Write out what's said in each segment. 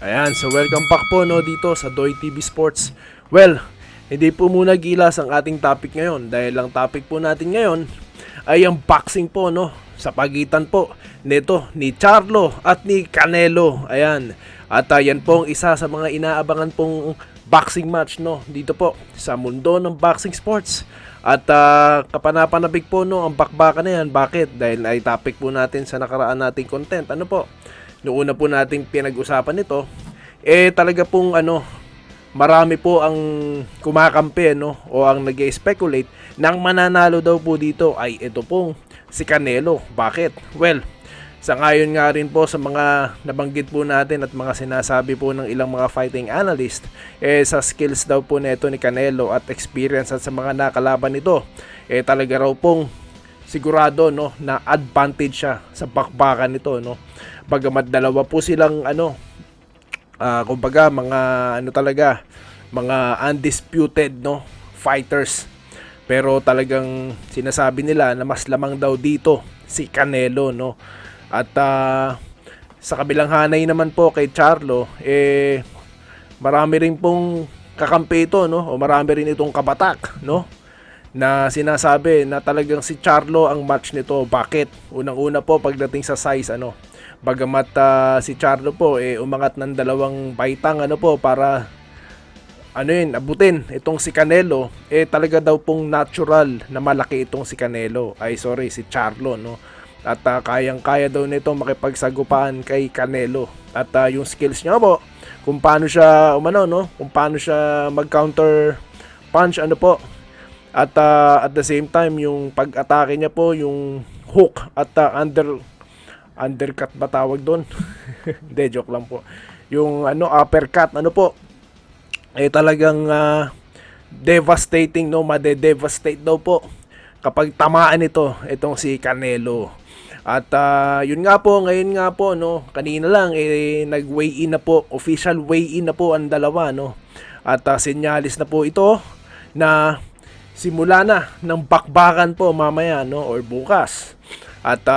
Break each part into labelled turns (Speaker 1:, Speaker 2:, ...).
Speaker 1: Ayan, so welcome back po no dito sa Doy TV Sports. Well, hindi po muna gilas ang ating topic ngayon dahil ang topic po natin ngayon ay ang boxing po no sa pagitan po nito ni Charlo at ni Canelo. Ayan. At yan po ang isa sa mga inaabangan pong boxing match no dito po sa mundo ng boxing sports. At kapanapanabik po no ang bakbakan na yan. Bakit? Dahil ay topic po natin sa nakaraan nating content. Ano po? Noong una po nating pinag-usapan nito, talaga pong marami po ang kumakampi o ang nag-speculate nang mananalo daw po dito ay ito pong si Canelo. Bakit? Well, sa ngayon nga rin po sa mga nabanggit po natin at mga sinasabi po ng ilang mga fighting analyst, sa skills daw po nito ni Canelo at experience at sa mga nakalaban nito, talaga raw pong sigurado na advantage siya sa bakbakan nito Bagamat dalawa po silang kumbaga mga mga undisputed fighters. Pero talagang sinasabi nila na mas lamang daw dito si Canelo At sa kabilang hanay naman po kay Charlo, marami rin pong kakampi ito o marami rin itong kabatak na sinasabi na talagang si Charlo ang match nito. Bakit? Unang-una po pagdating sa size bagamat si Charlo po umangat ng dalawang baitang para abutin itong si Canelo, talaga daw pong natural na malaki itong si Canelo. Si Charlo At kayang-kaya daw nito makipagsagupaan kay Canelo. At yung skills niya po, kung paano siya kung paano siya mag-counter punch At at the same time yung pag-atake niya po, yung hook at undercut ba tawag doon? Hindi, joke lang po. Yung uppercut talagang devastating made-devastate daw po kapag tamaan itong si Canelo. At yun nga po, ngayon nga po kanina lang nag-weigh in na po, official weigh in na po ang dalawa At sinyalis na po ito na simula na ng bakbakan po mamaya or bukas. At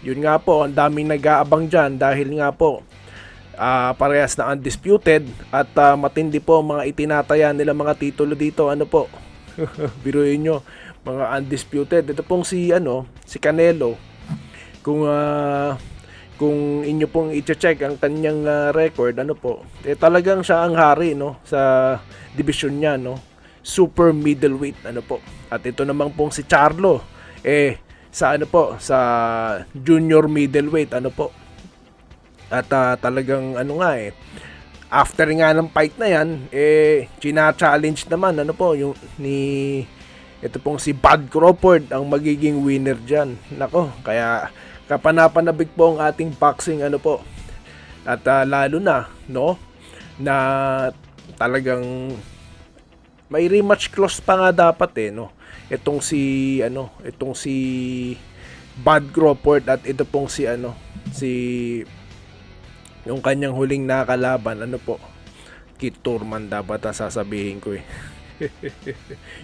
Speaker 1: yun nga po, ang daming nag-aabang dyan dahil nga po parehas na undisputed at matindi po mga itinataya nila mga titulo dito. Biruin nyo, mga undisputed. Ito pong si Canelo. Kung inyo pong i-check ang kanyang record, talagang siya ang hari sa division niya super middleweight At ito naman pong si Charlo sa sa junior middleweight At talagang after nga ng fight na yan china-challenge naman yung ito pong si Bud Crawford ang magiging winner diyan. Kaya kapanapanabik po ang ating boxing At lalo na na talagang may rematch clause pa nga dapat itong si Bud Crawford at ito pong si yung kanyang huling nakalaban Keith Thurman dapat ang sasabihin ko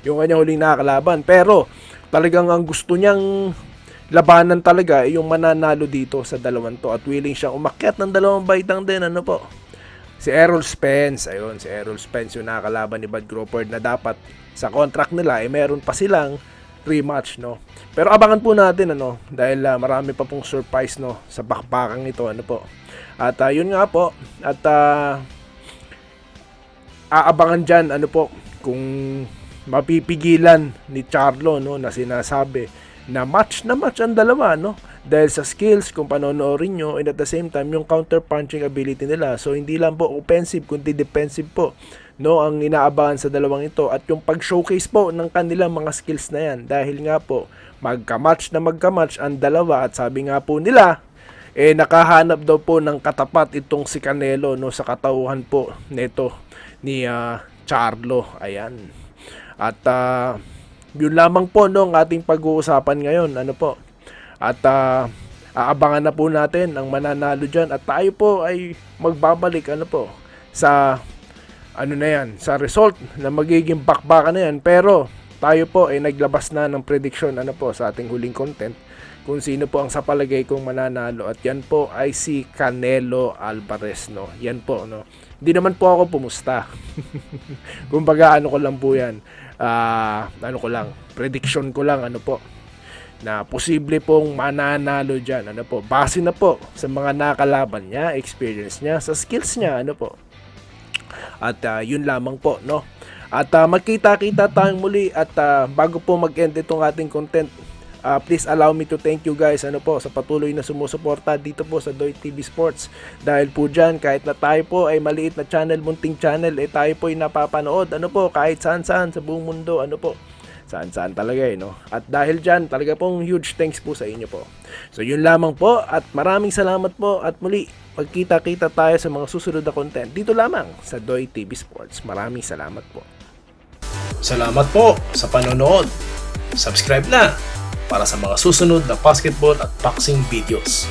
Speaker 1: yung kanyang huling nakalaban. Pero talagang ang gusto niyang labanan talaga yung mananalo dito sa dalawang to at willing siyang umakyat ng dalawang baitang din si Errol Spence. Ayun, si Errol Spence yung nakakalaban ni Bud Crawford na dapat sa contract nila meron pa silang rematch Pero abangan po natin dahil marami pa pong surprise sa bakbakang ito At yun nga po at aabangan diyan kung mapipigilan ni Charlo na sinasabi na match ang dalawa dahil sa skills kung panonoorin nyo and at the same time yung counter punching ability nila. So hindi lang po offensive kundi defensive po ang inaabangan sa dalawang ito at yung pag-showcase po ng kanilang mga skills na yan dahil nga po magka-match ang dalawa at sabi nga po nila nakahanap daw po ng katapat itong si Canelo sa katauhan po nito ni Charlo. Ayan. At yun lamang po ang ating pag-uusapan ngayon At aabangan na po natin ang mananalo dyan at tayo po ay magbabalik sa na yan, sa result na magiging bakbakan na yan. Pero tayo po ay naglabas na ng prediction sa ating huling content kung sino po ang sa palagay kong mananalo, at yan po ay si Canelo Alvarez, no. Yan po, no. Hindi naman po ako pumusta. Kumbaga ko lang po yan. Prediction ko lang na posible pong mananalo dyan, base na po sa mga nakalaban niya, experience niya, sa skills niya, at yun lamang po, no. At magkita-kita tayong muli, at bago po mag-end itong ating content, please allow me to thank you guys sa patuloy na sumusuporta dito po sa Doy TV Sports. Dahil po dyan, kahit na tayo po ay maliit na channel, munting channel, tayo po ay napapanood kahit saan-saan sa buong mundo, saan-saan talaga no. At dahil dyan, talaga pong huge thanks po sa inyo po. So yun lamang po, at maraming salamat po, at muli magkita-kita tayo sa mga susunod na content dito lamang sa Doy TV Sports. Maraming salamat po.
Speaker 2: Salamat po sa panonood. Subscribe na para sa mga susunod na basketball at boxing videos.